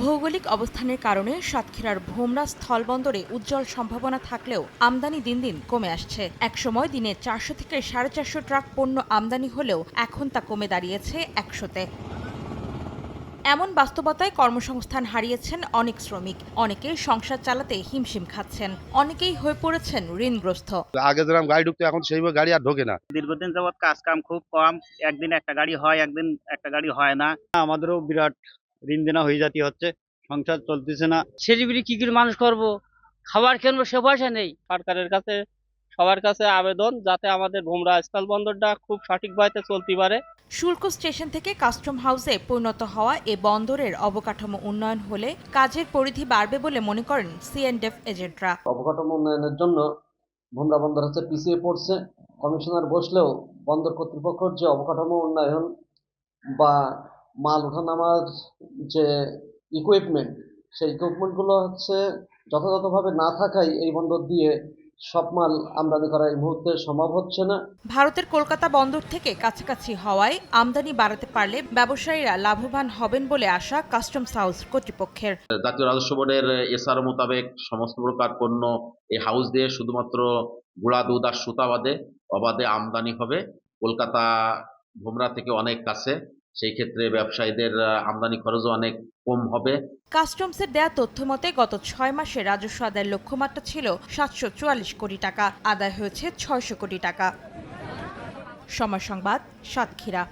ভৌগোলিক অবস্থানের কারণে সাতক্ষীরার ভোমরা স্থলবন্দরে উজ্জ্বল সম্ভাবনা থাকলেও আমদানি দিন দিন কমে আসছে। একসময় দিনে 400 থেকে 450 ট্রাক পণ্য আমদানি হলেও এখন তা কমে দাঁড়িয়েছে 100-তে। এমন বাস্তবতায় কর্মসংস্থান হারিয়েছেন অনেক শ্রমিক। অনেকে সংসার চালাতে হিমশিম খাচ্ছেন, অনেকেই হয়ে পড়েছেন ঋণগ্রস্ত। আগে যেরকম গাড়ি ঢুকতো এখন সেইভাবে গাড়ি আর ঢোকে না। দীর্ঘদিন যাবৎ কাজ কাম খুব কম, একদিন একটা গাড়ি হয়, একদিন একটা গাড়ি হয় না। আমাদেরও বিরাট ঋণ দেনা হয়ে যেতে হচ্ছে, সংসার চলতেছে না। সেলিব্রিটি কি করে মানুষ করবো, খাবার কিনবো সে পয়সা নেই। সরকারের কাছে সবার কাছে আবেদন যাতে আমাদের ভোমরা স্থল বন্দরটা খুব সঠিকভাবে চলতে পারে। শুল্ক স্টেশন থেকে কাস্টম হাউসে পরিণত হওয়া এ বন্দরের অবকাঠামো উন্নয়ন হলে কাজের পরিধি বাড়বে বলে মনে করেন সিএনডেফ এজেন্টরা। অবকাঠামো উন্নয়নের জন্য ভোমরা বন্দর হচ্ছে পিছিয়ে পড়ছে। কমিশনার বসলেও বন্দর কর্তৃপক্ষের যে অবকাঠামো উন্নয়ন বা মাল ওঠানামার যে ইকুইপমেন্ট, সেই ইকুইপমেন্টগুলো হচ্ছে যথাযথভাবে না থাকায় এই বন্দর দিয়ে সব মাল আমদানি করা এই মুহূর্তে সম্ভব হচ্ছে না। ভারতের কলকাতা বন্দর থেকে কাছাকাছি হওয়ায় আমদানি বাড়াতে পারলে ব্যবসায়ীরা লাভবান হবেন বলে আশা কাস্টমস হাউস কর্তৃপক্ষের। জাতীয় রাজস্ব বোর্ডের এসআর মোতাবেক সমস্ত প্রকার পণ্য এই হাউস দিয়ে শুধুমাত্র গুঁড়া দুধ আর সুতা অবাধে আমদানি হবে। কলকাতা ভোমরা থেকে অনেক কাছে, সেই ক্ষেত্রে ব্যবসায়ীদের আমদানি খরচও অনেক কম হবে। কাস্টমসের দেয়া তথ্য মতে গত 6 মাসে রাজস্ব আদায়ের লক্ষ্যমাত্রা ছিল 744 কোটি টাকা, আদায় হয়েছে 600 কোটি টাকা। সময় সংবাদ, সাতক্ষীরা।